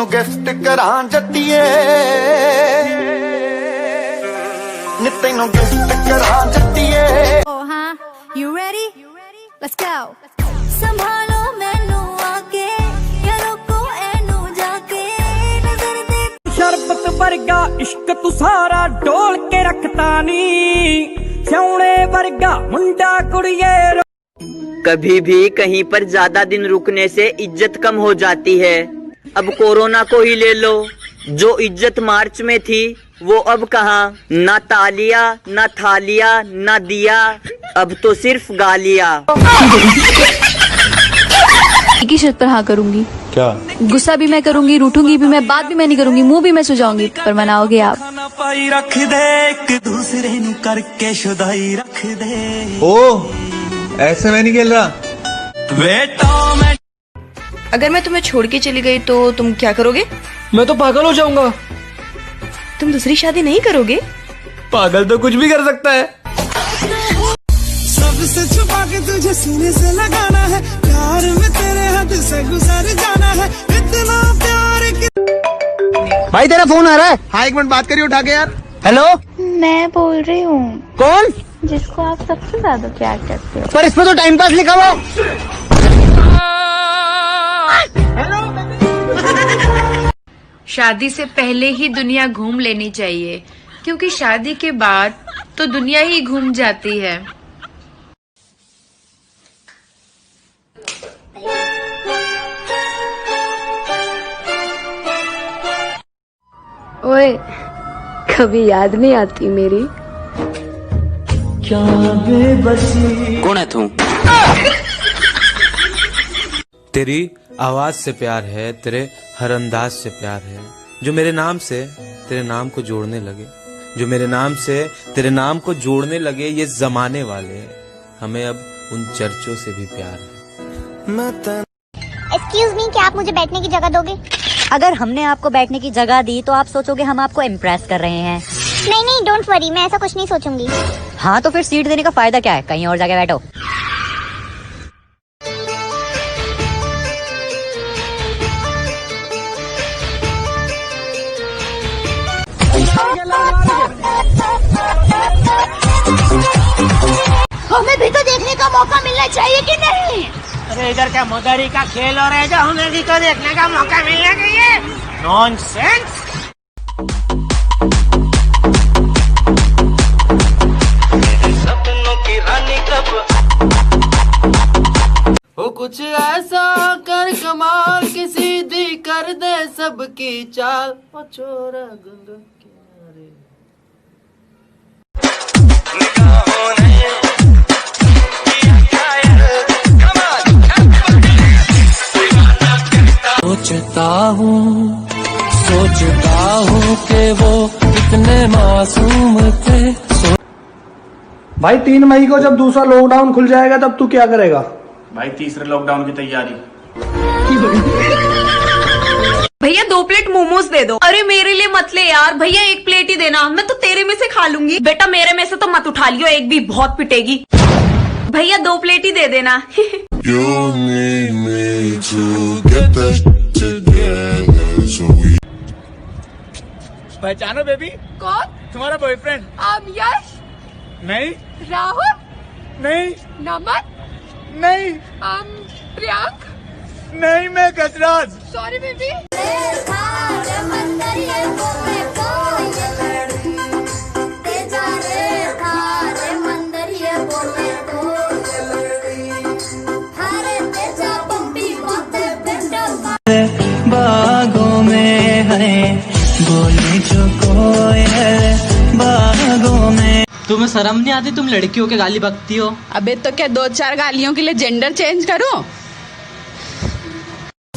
ਤੈਨੂੰ ਗਿਫਟ ਕਰਾਂ ਜੱਟੀਏ ਨੀ ਤੈਨੂੰ ਗਿਫਟ ਕਰਾਂ ਜੱਟੀਏ Oh huh, you ready? Let's go. संभालो मैनू आके या रोको एनू जाके नजर दे शरबत वर्गा इश्क तू सारा डोल के रखता नी सोने वर्गा मुंडा कुड़िए। कभी भी कहीं पर ज्यादा दिन रुकने से इज्जत कम हो जाती है। अब कोरोना को ही ले लो, जो इज्जत मार्च में थी वो अब कहाँ। ना तालिया ना थालिया ना दिया, अब तो सिर्फ गालिया। एक ही शर्त पर हाँ करूंगी। क्या? गुस्सा भी मैं करूंगी, रूठूंगी भी मैं, बात भी मैं नहीं करूंगी, मुंह भी मैं सुझाऊंगी, पर मनाओगे आप। पाई रख दे एक दूसरे नु करके शुदाई रख दे। ओ ऐसे मैं नहीं खेल रहा बेटा मैं अगर मैं तुम्हें छोड़ के चली गई तो तुम क्या करोगे? मैं तो पागल हो जाऊंगा। तुम दूसरी शादी नहीं करोगे? पागल तो कुछ भी कर सकता है। सबसे छुपा के तुझे सीने से लगाना है, प्यार में तेरे हद से गुजर जाना है, इतना प्यार कि... भाई तेरा फोन आ रहा है। हाँ 1 मिनट बात करिए, उठा के यार। हेलो, मैं बोल रही हूँ। कौन? जिसको आप सबसे ज्यादा प्यार करते हो। पर इसमें तो टाइम पास लिखा हुआ। शादी से पहले ही दुनिया घूम लेनी चाहिए, क्योंकि शादी के बाद तो दुनिया ही घूम जाती है। ओए, कभी याद नहीं आती मेरी? क्या बेबसी। कौन है तू? तेरी आवाज से प्यार है, तेरे हर अंदाज से प्यार है, जो मेरे नाम से तेरे नाम को जोड़ने लगे, जो मेरे नाम से तेरे नाम को जोड़ने लगे, ये जमाने वाले हैं। हमें अब उन चर्चों से भी प्यार है। एक्सक्यूज मी, क्या आप मुझे बैठने की जगह दोगे? अगर हमने आपको बैठने की जगह दी तो आप सोचोगे हम आपको इम्प्रेस कर रहे हैं। नहीं नहीं, डोंट वरी, मैं ऐसा कुछ नहीं सोचूंगी। हाँ तो फिर सीट देने का फायदा क्या है, कहीं और जाके बैठो। हमें भी तो देखने का मौका मिलना चाहिए कि नहीं? अरे इधर क्या मदारी का खेल हो रहा है जो हमें भी तो देखने का मौका मिलना चाहिए? नॉनसेंस। सपनों की रानी कब हो कुछ ऐसा कर कमाल की सीधी कर दे सबकी चाल, ओ छोरा गुंद किनारे। सोचता हूँ कि वो कितने मासूम थे। भाई 3 मई को जब दूसरा लॉकडाउन खुल जाएगा तब तू क्या करेगा? भाई तीसरे लॉकडाउन की तैयारी। भैया 2 प्लेट मोमोज दे दो। अरे मेरे लिए मत ले यार, भैया 1 प्लेट ही देना, मैं तो तेरे में से खा लूंगी। बेटा मेरे में से तो मत उठा लियो, एक भी बहुत पिटेगी। भैया 2 प्लेट ही दे देना। पहचानो बेबी? कौन? तुम्हारा बॉयफ्रेंड। यश? नहीं। राहुल? नहीं। नमन? नहीं। प्रियांक? नहीं, मैं गजराज। Sorry baby. बागों में है बोले जो कोयल, बागों में। तुम्हें शर्म नहीं आती? तुम लड़कियों के गाली बकती हो। अबे तो क्या 2-4 गालियों के लिए जेंडर चेंज करो?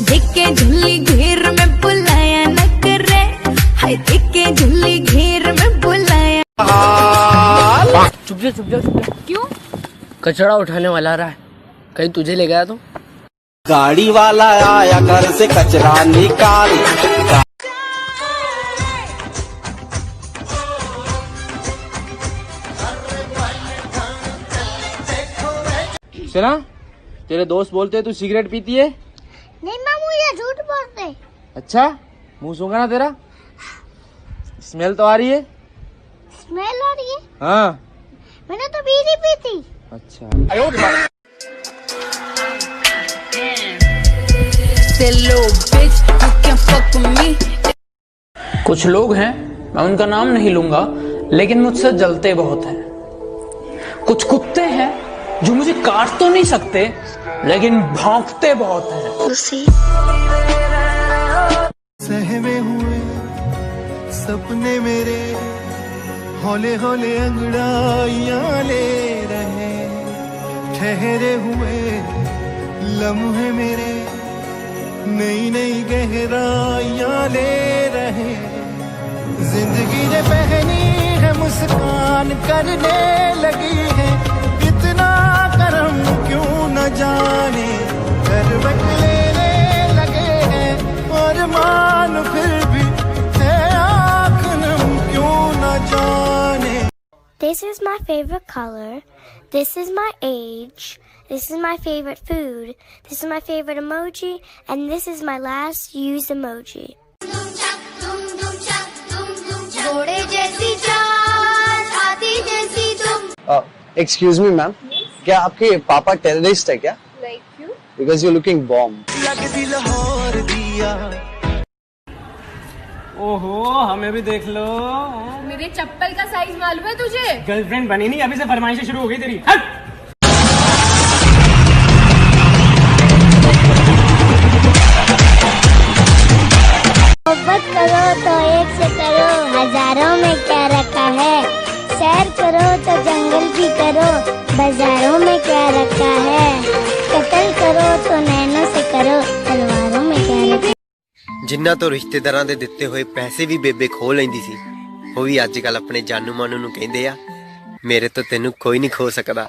दिखे झुल्ली घेर में बुलाया न करे, हाय दिखे झुल्ली घेर में बुलाया। चुप जा। क्यों? कचरा उठाने वाला रहा है, कहीं तुझे ले गया तो? गाड़ी वाला आया घर से कचरा निकाल। सुना, तेरे दोस्त बोलते हैं तू सिगरेट पीती है। नहीं मामू, ये झूठ बोलते। अच्छा, मुंह सूंघा ना तेरा? स्मेल तो आ रही है। स्मेल आ रही है? हाँ मैंने तो बीड़ी पी थी। अच्छा। कुछ लोग हैं, मैं उनका नाम नहीं लूंगा, लेकिन मुझसे जलते बहुत हैं। कुछ कुत्ते हैं जो मुझे काट तो नहीं सकते, लेकिन भौंकते बहुत हैं। सहमे हुए सपने मेरे हौले हौले अंगड़ाइयां ले रहे, ठहरे हुए लम्हे मेरे नई नई गहराइयां ले रहे। जिंदगी ने पहनी है मुस्कान करने लगी है, इतना करम क्यों न जाने, करवट लेने लगे हैं और मान फिर भी है आँख नम क्यों न जाने। This is my favorite color. This is my age. This is my favorite food. This is my favorite emoji. And this is my last used emoji. घोड़े जैसी चाल, हाथी जैसी तुम। एक्सक्यूज मी मैम, क्या आपके पापा टेररिस्ट है क्या? लाइक क्यों? Because you looking bomb. लगती लाहौर दिया। ओहो, हमें भी देख लो। मेरे चप्पल का साइज मालूम है तुझे? गर्लफ्रेंड बनी नहीं, अभी से फरमाइशें शुरू हो गई तेरी। हट! मोहब्बत करो तो एक से करो, हजारों में क्या रखा है। सैर करो तो जंगल भी करो, बाजारों में क्या रखा है। कत्ल करो तो नैनों से करो, तलवारों में क्या रखा है। जिन्ना तो रिश्तेदारां दे दित्ते होए पैसे भी बेबे खो लैंदी सी, ਉਹ ਵੀ ਅੱਜ ਕੱਲ ਆਪਣੇ ਜਾਨੂ ਮਾਨੂ ਨੂੰ ਕਹਿੰਦੇ ਆ ਮੇਰੇ ਤੋਂ ਤੈਨੂੰ ਕੋਈ ਨਹੀਂ ਖੋ ਸਕਦਾ।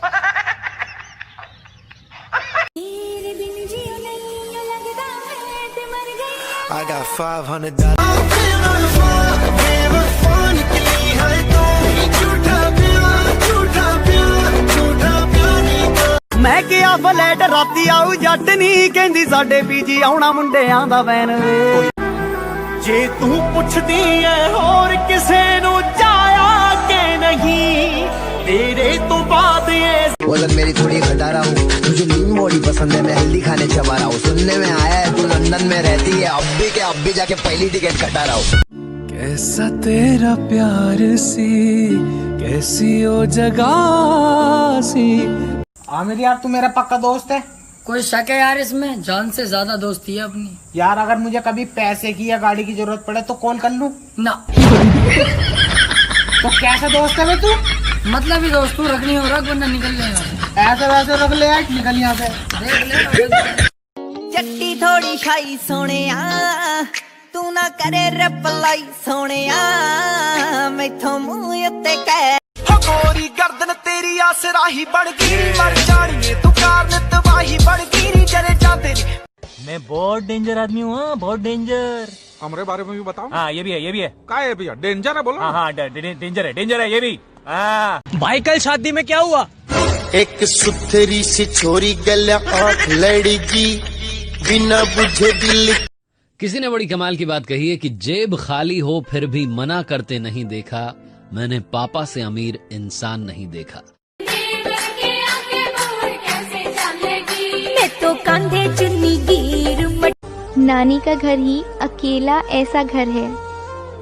I got $500. मैं क्या फ्लैट राती आऊ जट नहीं कहंदी साडे पीजी आउणा मुंडियां दा वैन वे। जे तू पुछदी है होर किसे नू जाया के नहीं, तेरे तो बाद ये वजन मेरी थोड़ी घटा रहा हूँ, मुझे लीन बॉडी पसंद है, मैं हेल्दी खाने चबा रहा हूँ। सुनने में आया है तू लंदन में रहती है, अब भी जाके पहली टिकट कटा रहा हूँ। कैसा तेरा प्यार सी, कैसी ओ जगह सी। आमिर यार, तू मेरा पक्का दोस्त है। कोई शक है यार इसमें? जान से ज्यादा दोस्ती है अपनी। यार अगर मुझे कभी पैसे की या गाड़ी की जरूरत पड़े तो कॉल कर लूं ना। तो कैसा दोस्त है बे तू? मतलब ही दोस्त, तू रखनी हो रख वरना निकल जाएगा। ऐसे वैसे रख ले यार, निकल यहाँ से। जट्टी थोड़ी शाई सोनिया, तू ना करे रिप्लाई सोनिया, मैथों मुंह उत्ते कह। गोरी गर्दन तेरी आसराही बढ़ गई, मर जानिए तू कारण तबाही बढ़ गई, जरे जाते मैं बहुत डेंजर आदमी हूँ, बहुत डेंजर। हमारे बारे में भी बताओ। हाँ ये भी है, ये भी है। क्या है भैया? डेंजर है बोलो। हाँ डेंजर है ये भी। हाँ भाई कल शादी में क्या हुआ? एक सुथरी सी छोरी गले आँख लड़की, बिना बुझे दिल। किसी ने बड़ी कमाल की बात कही है कि जेब खाली हो फिर भी मना करते नहीं देखा, मैंने पापा से अमीर इंसान नहीं देखा। मैं तो कंधे चुन्नी गिर। नानी का घर ही अकेला ऐसा घर है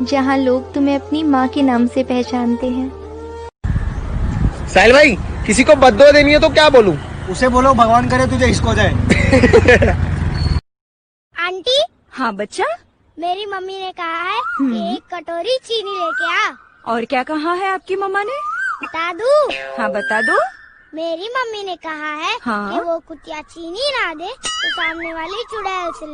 जहाँ लोग तुम्हें अपनी माँ के नाम से पहचानते हैं। साहिल भाई, किसी को बद्दुआ देनी है तो क्या बोलूं? उसे बोलो भगवान करे तुझे इसको जाए। आंटी। हाँ बच्चा। मेरी मम्मी ने कहा है कि एक कटोरी चीनी लेके आ। और क्या कहा है आपकी मम्मा ने? बता दूं? हाँ बता दो। मेरी मम्मी ने कहा है कि वो कुतिया चीनी ना दे तो सामने वाली चुड़ैल से।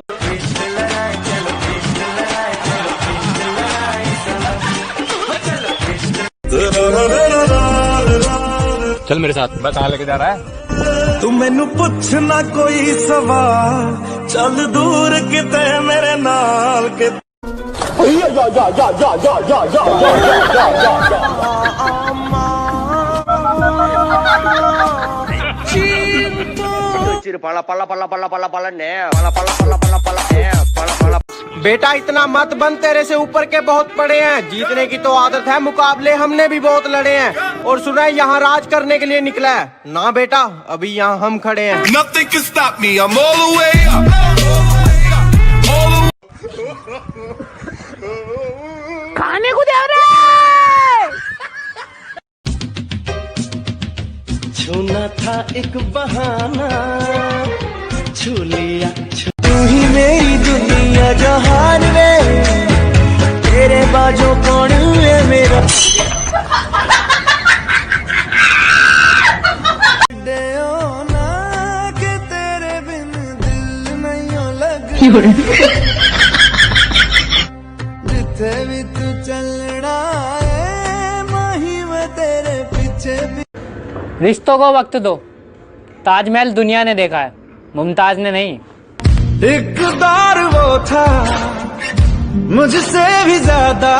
चल मेरे साथ। मैं कहाँ लेके जा रहा है? तू मैनू पूछना कोई सवाल, चल दूर किते मेरे नाल के। pala pala pala pala pala pala ne pala pala pala pala pala बेटा इतना मत बन, तेरे से ऊपर के बहुत बड़े हैं। जीतने की तो आदत है, मुकाबले हमने भी बहुत लड़े हैं। और सुना है यहाँ राज करने के लिए निकला है ना बेटा, अभी यहाँ हम खड़े हैं। Nothing can stop me, I'm all the way up. खाने को दे रहे छूना था एक बहाना, छू लिया तू ही मेरी दुनिया जहान में, तेरे बाजों कौन है मेरा। के तेरे बिन दिल नहीं लग जिथे भी तू चलना है माही मैं तेरे पीछे भी। रिश्तों को वक्त दो, ताजमहल दुनिया ने देखा है, मुमताज ने नहीं। एक दौर वो था मुझसे भी ज्यादा।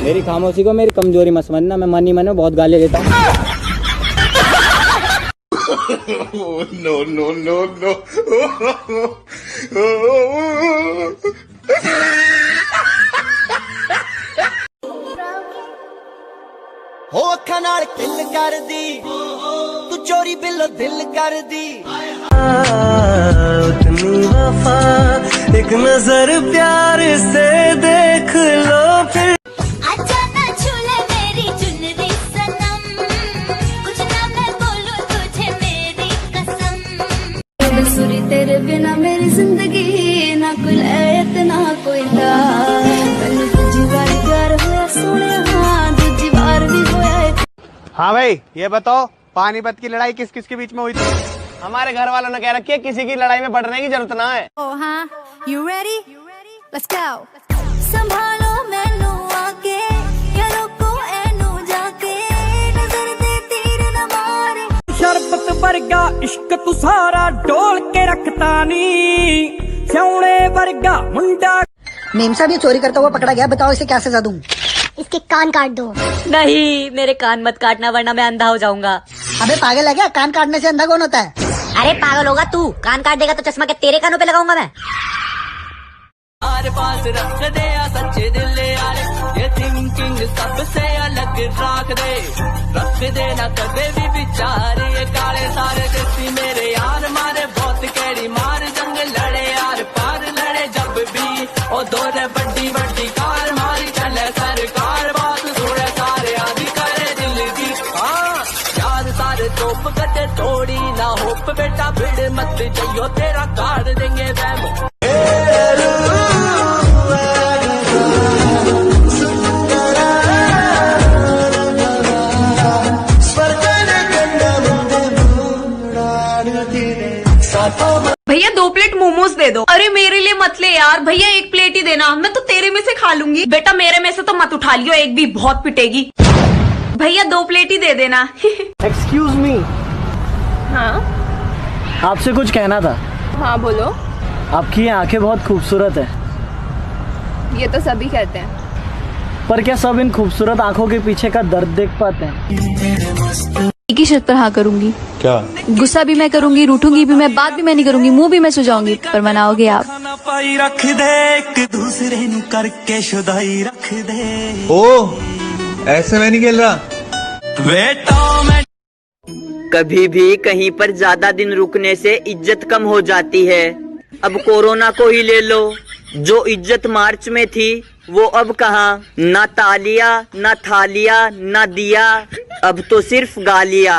मेरी खामोशी को मेरी कमजोरी मत समझना, मैं मन ही मन में बहुत गालियां देता हूँ। No, no, no, no. हो अखा नाल किल कर दी, तू चोरी बिलो दिल कर दी। उतनी वफा एक नजर प्यार से देख लो फिर। अच्छा ना छूले मेरी चुनरी सनम, कुछ ना मैं बोलूं तुझे मेरी कसम। सुरी तेरे बिना मेरी जिंदगी ना कुल ऐत ना कोई दा। मैनू दूजी बार प्यार होया सोने, हाँ दूजी बार भी होया। हाँ भाई ये बताओ, पानीपत की लड़ाई किस किस के बीच में हुई थी? हमारे घर वालों ने कह रखी है किसी की लड़ाई में बढ़ने की जरूरत ना है। Oh हाँ, you ready? Let's go. संभालो मैनू आके, यारों को ऐनू जाके, नजर दे तीर न मारे। शरबत वर्गा इश्क तू सारा डोल के रखता नी, सोने वर्गा मुंडा। मेम साहब ये चोरी करता हुआ पकड़ा गया, बताओ इसे क्या सजा दूं? इसके कान काट दो। नहीं, मेरे कान मत काटना वरना मैं अंधा हो जाऊंगा। अबे पागल है क्या? कान काटने से अंधा कौन होता है? अरे पागल होगा तू, कान काट देगा तो चश्मा के तेरे कानों पे लगाऊंगा मैं। हमारे पास रख दे सच्चे दिल यारे, ये थिंकिंग सबसे अलग रख दे ना कदे भी विचार। ये काले सारे देसी मेरे यार मारे बहुत कैरी मार, जंग लड़े यार पार लड़े जब भी ओ दौरे बड्डी बड्डी कार मारी चले सरकार। बात सुने सारे आदि करे दिल की, हाँ यार सारे तोप कटे तोड़ी ना होप बेटा भिड़ मत जइयो तेरा काट देंगे वैम। भैया 2 प्लेट मोमोज दे दो। अरे मेरे लिए मत ले यार, भैया 1 प्लेट ही देना, मैं तो तेरे में से खा लूंगी। बेटा मेरे में से तो मत उठा लियो, एक भी बहुत पिटेगी। भैया 2 प्लेट ही दे देना। Excuse me. हाँ आपसे कुछ कहना था। हाँ बोलो। आपकी ये आंखें बहुत खूबसूरत है। ये तो सभी कहते हैं। पर क्या सब इन खूबसूरत आंखों के पीछे का दर्द देख पाते हैं? एक ही शर्त पर हाँ करूंगी। क्या? गुस्सा भी मैं करूंगी, रूठूंगी भी मैं, बात भी मैं नहीं करूंगी, मुंह भी मैं सुझाऊंगी, पर मनाओगे आप। पाई रख दे एक दूसरे नु करके शुदाई रख दे। ओ ऐसे मैं नहीं खेल रहा बेटा। मैं कभी भी कहीं पर ज्यादा दिन रुकने से इज्जत कम हो जाती है। अब कोरोना को ही ले लो, जो इज्जत मार्च में थी वो अब कहाँ। ना तालिया ना थालिया ना दिया, अब तो सिर्फ गालिया।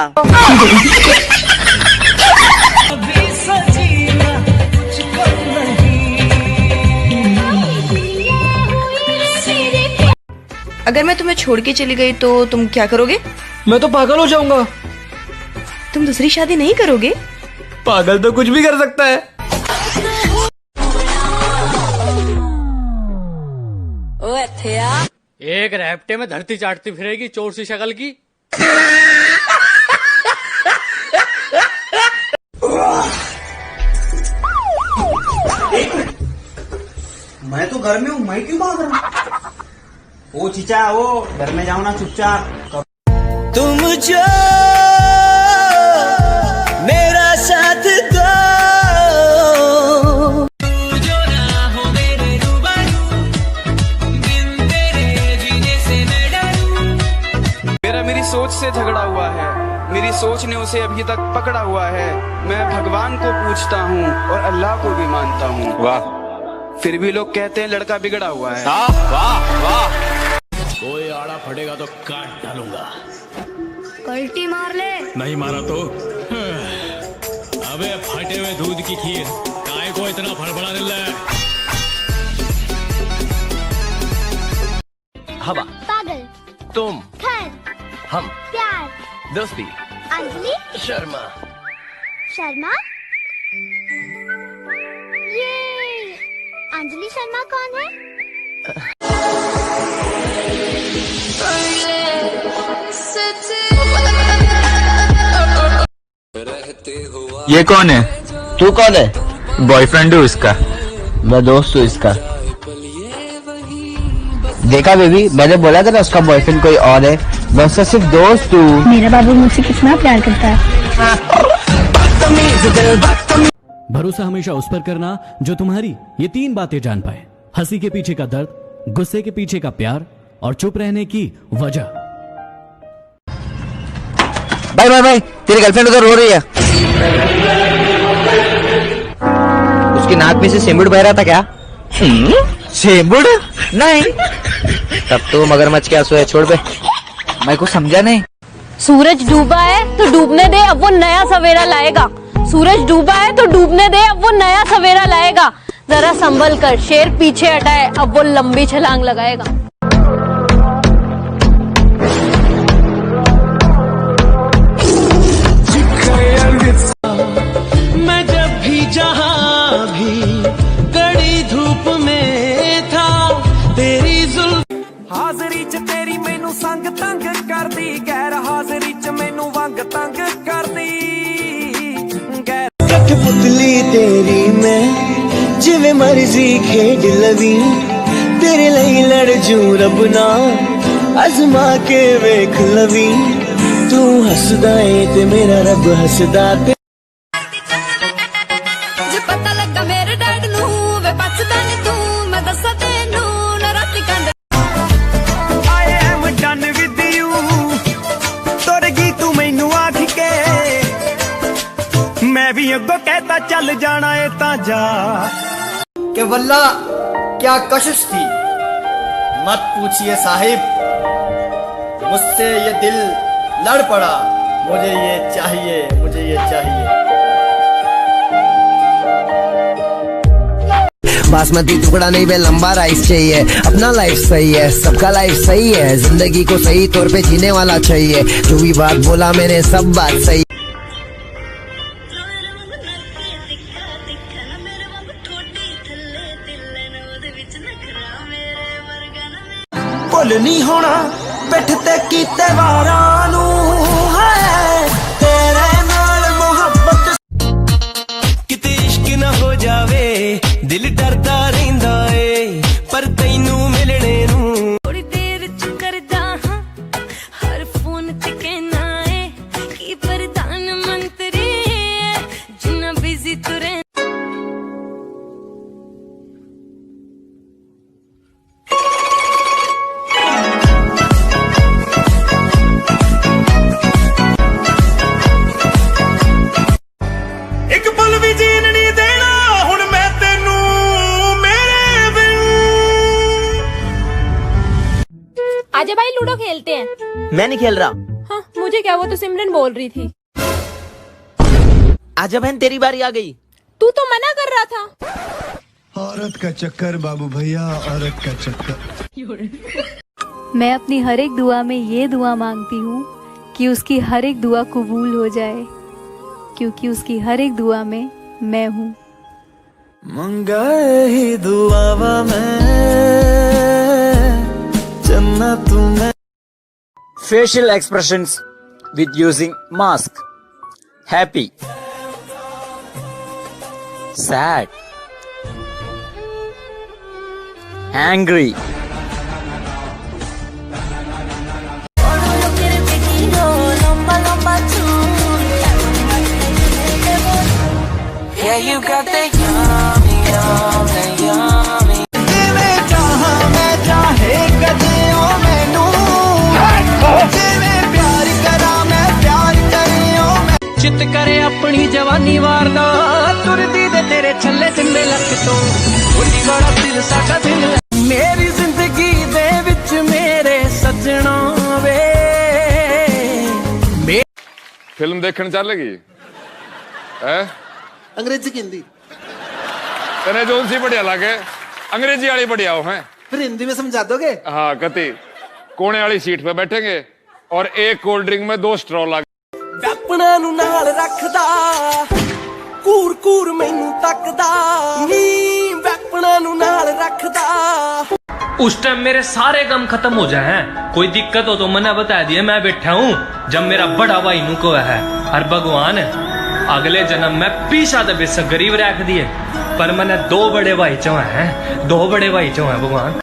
अगर मैं तुम्हें छोड़ के चली गई तो तुम क्या करोगे? मैं तो पागल हो जाऊंगा। तुम दूसरी शादी नहीं करोगे? पागल तो कुछ भी कर सकता है। एक रैप्टे में धरती चाटती फिरेगी चोर सी शक्ल की। मैं तो घर में हूँ, मैं क्यों भाग रहा हूँ? ओ चीचा, वो घर में जाओ ना चुपचाप। तुम जो मेरा साथ दो। मेरा मेरी सोच से झगड़ा हुआ है, मेरी सोच ने उसे अभी तक पकड़ा हुआ है। मैं भगवान को पूछता हूँ और अल्लाह को भी मानता हूँ। वाह। फिर भी लोग कहते हैं लड़का बिगड़ा हुआ है। वाह वाह। कोई आड़ा फटेगा तो काट डालूंगा। कल्टी मार ले। नहीं मारा तो अबे फटे हुए दूध की खीर काय को इतना फड़फड़ा रहा है। हवा, पागल, तुम, खैर, हम, प्यार, दोस्ती, अंजलि, शर्मा, शर्मा। ये अंजलि शर्मा कौन है? ये कौन है? तू कौन है? बॉयफ्रेंड हूँ इसका। मैं दोस्त हूँ इसका। देखा बेबी, मैंने बोला था ना उसका बॉयफ्रेंड कोई और है। मैं उसका सिर्फ दोस्त हूँ। मेरा बाबू मुझसे कितना प्यार करता है। भरोसा हमेशा उस पर करना जो तुम्हारी ये 3 बातें जान पाए। हंसी के पीछे का दर्द, गुस्से के पीछे का प्यार और चुप रहने की वजह। भाई भाई भाई, तेरी गर्लफ्रेंड उधर रो रही है। उसकी नाक में से सेंबुड़ बह रहा था क्या? सेंबुड़? नहीं। तब तो मगरमच्छ के आंसू है, छोड़ बे। मैं कुछ समझा नहीं। सूरज डूबा है तो डूबने दे, अब वो नया सवेरा लाएगा। सूरज डूबा है तो डूबने दे, अब वो नया सवेरा लाएगा। जरा संभल कर, शेर पीछे हटा है, अब वो लंबी छलांग लगाएगा। मैं जब भी जहां भी कड़ी धूप में था, तेरी जुल्फ हाजरी च तेरी मैनू संग तंग करदी, गैर हाजरी च मैनू वंग तंग करदी। कठपुतली तेरी मैं जिवें मर्जी खेड लवी, तेरे लिए लड़ जू रब ना अजमा के वेख लवी। तू हसदा है ते मेरा रब हसदा ते। जे पता लगा मेरे डैड नू वे पछदा नहीं तू, मैं दस्सा तेनू ना राती कंड। I am done with you, तुर गई तू मैनू आख के, मैं भी अगो कहता चल जाना है ता जा। के वल्ला क्या कशिश थी, मत पूछिए साहिब, मुझसे ये दिल लड़ पड़ा। मुझे ये चाहिए, मुझे ये चाहिए। बासमती टुकड़ा नहीं बे, लंबा राइस चाहिए। अपना लाइफ सही है, सबका लाइफ सही है। जिंदगी को सही तौर पे जीने वाला चाहिए। जो भी बात बोला मैंने सब बात सही। भुल नहीं होना पिठ ते कीते वारां नू, है तेरे नाल मोहब्बत। किते इश्क ना हो जावे, दिल डरदा रहिंदा ए, पर तैनू मिलने नू थोड़ी देर च करदा हां, हर फोन ते कहना है कि प्रधानमंत्री जिन्ना बिजी तुरे। एक पल भी जीन नहीं देना हुण मैं तेनू मेरे बिन। आजा भाई लूडो खेलते हैं। मैं नहीं खेल रहा। हाँ मुझे क्या, वो तो सिमरन बोल रही थी। आजा बहन, तेरी बारी आ गई। तू तो मना कर रहा था। औरत का चक्कर बाबू भैया, औरत का चक्कर। मैं अपनी हर एक दुआ में ये दुआ मांगती हूँ कि उसकी हर एक दुआ कबूल हो जाए, क्योंकि उसकी हर एक दुआ में मैं हूँ। मंगाए ही दुआवा मैं जन्नत में। Facial expressions with using mask. Happy, sad, angry. Yeah, you got the yummy, yummy, yummy. ਜਿਵੇਂ ਚਾਹਾਂ ਮੈਂ ਚਾਹੇ ਕਦੇ ਉਹ ਮੈਨੂੰ ਜਿਵੇਂ ਪਿਆਰ ਕਰਾਂ ਮੈਂ ਪਿਆਰ ਕਰਿਓ ਮੈਂ ਚਿੱਤ ਕਰੇ ਆਪਣੀ ਜਵਾਨੀ ਵਾਰਨਾ ਤੁਰਦੀ ਦੇ ਤੇਰੇ ਛੱਲੇ ਜਿੰਨੇ ਲੱਕ ਤੋਂ ਉੱਡੀ ਵਾਲਾ ਦਿਲ ਸਾਡਾ ਦਿਲ ਮੇਰੀ ਜ਼ਿੰਦਗੀ ਦੇ ਵਿੱਚ ਮੇਰੇ ਸੱਜਣਾ ਵੇ फिल्म देखने चलेगी है अंग्रेजी की हिंदी तेने जो सी बढ़िया लगे अंग्रेजी वाली बढ़िया हो है फिर हिंदी में समझा दोगे हाँ कति कोने वाली सीट पे बैठेंगे और एक कोल्ड ड्रिंक में 2 स्ट्रॉ लगे ਵੈਪਣਾ ਨੂੰ ਨਾਲ ਰੱਖਦਾ ਕੂਰ ਕੂਰ ਮੈਨੂੰ ਤੱਕਦਾ ਨੀ ਵੈਪਣਾ ਨੂੰ ਨਾਲ ਰੱਖਦਾ उस टाइम मेरे सारे गम खत्म हो जाए हैं कोई दिक्कत हो तो मैंने बता दिया मैं बैठा हूँ जब मेरा बड़ा भाई नु को है और भगवान अगले जन्म में 20 आधे बेशक गरीब रख दिए पर मैंने 2 बड़े भाई चो हैं 2 बड़े भाई चो हैं भगवान।